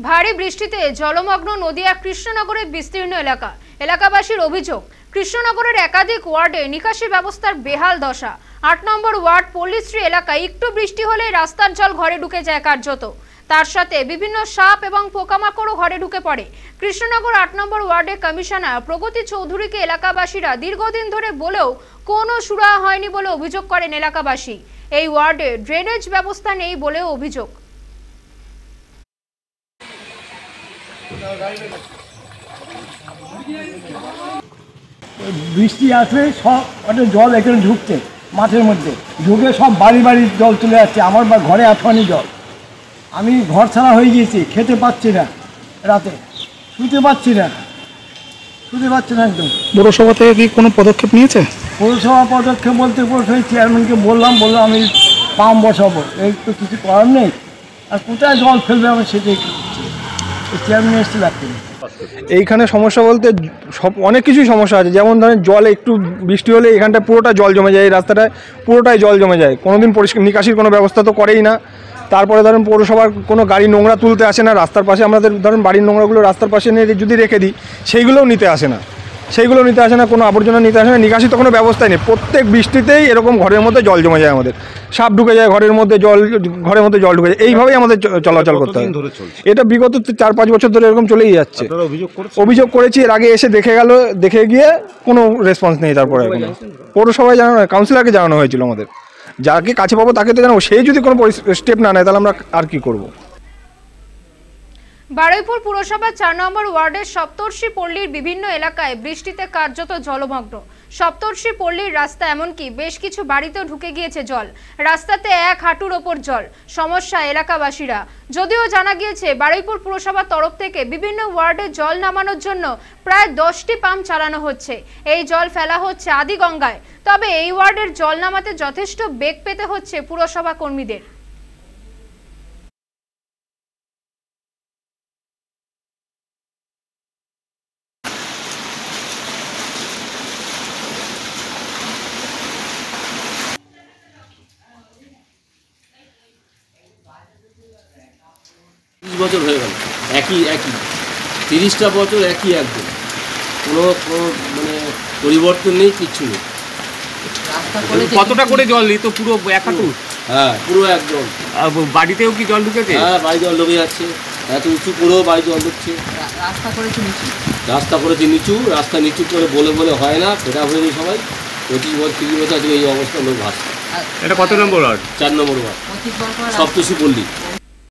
ভারী বৃষ্টিতে জলমগ্ন নদিয়া কৃষ্ণনগরের বিস্তীর্ণ এলাকাবাসীর অভিযোগ কৃষ্ণনগরের একাধিক ওয়ার্ডে নিকাশি ব্যবস্থার বেহাল দশা। ৮ নম্বর ওয়ার্ড পল্লীশ্রী এলাকায় একটু বৃষ্টি হলে রাস্তার জল ঘরে ঢুকে যায় কার্যত। তার সাথে বিভিন্ন সাপ এবং পোকামাকড়ও ঘরে ঢুকে পড়ে। কৃষ্ণনগর ৮ নম্বর ওয়ার্ডে কমিশনার প্রগতি চৌধুরীকে এলাকাবাসীরা দীর্ঘদিন ধরে বলেও কোনো সুরাহা হয়নি বলে অভিযোগ করেন এলাকাবাসী। এই ওয়ার্ডে ড্রেনেজ ব্যবস্থা নেই বলেও অভিযোগ। বৃষ্টি আসলে সব জল এখানে ঢুকছে, মাঠের মধ্যে ঢুকে সব বাড়ি বাড়ি জল চলে যাচ্ছে। আমার ঘরে আঠোয়ানি জল, আমি ঘর ছাড়া হয়ে গিয়েছি, খেতে পাচ্ছি না, রাতে শুতে পাচ্ছি না একদম। পৌরসভা থেকে কি কোনো পদক্ষেপ নিয়েছে? পৌরসভা পদক্ষেপ বলতে পৌরসভার চেয়ারম্যানকে বললাম আমি পাম্প বসাবো, এই তো কিছু করার নেই। আর কোথায় জল ফেলবে আমি সেটাই চেয়ারম্যান এসে লাগছে। এইখানে সমস্যা বলতে সব অনেক কিছুই সমস্যা আছে, যেমন ধরেন জল একটু বৃষ্টি হলে এখানটা পুরোটা জল জমে যায়, এই রাস্তাটায় পুরোটাই জল জমে যায়। কোনোদিন পরিষ্কার নিকাশির কোনো ব্যবস্থা তো করেই না। তারপরে ধরেন পৌরসভার কোনো গাড়ি নোংরা তুলতে আসে না রাস্তার পাশে। আমাদের ধরেন বাড়ির নোংরাগুলো রাস্তার পাশে নিয়ে যদি রেখে দিই সেইগুলোও নিতে আসে না, কোনো আবর্জনা নিতে আসে না। নিকাশি তো কোনো ব্যবস্থাই নেই। প্রত্যেক বৃষ্টিতেই এরকম ঘরের মধ্যে জল জমে যায়, আমাদের সাপ ঢুকে যায় ঘরের মধ্যে, ঘরের মধ্যে জল ঢুকে যায়। এইভাবেই আমাদের চলাচল করতে হয়। এটা বিগত ৪-৫ বছর ধরে এরকম চলেই যাচ্ছে। অভিযোগ করেছি, এর আগে এসে দেখে গিয়ে কোনো রেসপন্স নেই। তারপরে পৌরসভায় জানানো, কাউন্সিলরকে জানানো হয়েছিল। আমাদের যাকে কাছে পাবো তাকে তো জানাবো, সেই যদি কোনো স্টেপ না নেয় তাহলে আমরা আর কি করব। বারুইপুর পুরসভার ৪ নম্বর ওয়ার্ডের সপ্তর্ষি পল্লীর বিভিন্ন এলাকায় বৃষ্টিতে কার্যত জলমগ্ন। সপ্তর্ষি পল্লীর রাস্তা, এমনকি বেশ কিছু বাড়িতেও ঢুকে গিয়েছে জল। রাস্তাতে ১ হাঁটুর ওপর জল, সমস্যা এলাকাবাসীরা। যদিও জানা গিয়েছে বারুইপুর পুরসভার তরফ থেকে বিভিন্ন ওয়ার্ডে জল নামানোর জন্য প্রায় ১০টি পাম্প চালানো হচ্ছে। এই জল ফেলা হচ্ছে আদিগঙ্গায়। তবে এই ওয়ার্ডের জল নামাতে যথেষ্ট বেগ পেতে হচ্ছে পুরসভা কর্মীদের। বছর হয়ে গেল, একই ৩০টা বছর একই, একদম কোনো মানে পরিবর্তন নেই, কিচ্ছু নেই। কতটা করে জল নিত? পুরো ১ হাঁটু? হ্যাঁ, পুরো একদম। বাড়িতেও কি জল ঢুকেছে? হ্যাঁ, বাড়ি জল ঢুকে যাচ্ছে, এত উঁচু পুরো বাড়ি জল ঢুকছে। রাস্তা করেছে নিচু, রাস্তা নিচু করে বলে হয় না, সেটা হয়নি সবাই। ২৫ বছর ৩০ বছর এই অবস্থা লোক ভাসছে। এটা কত নম্বর ওয়ার্ড? ৪ নম্বর ওয়ার্ড, সপ্তর্ষি পল্লী।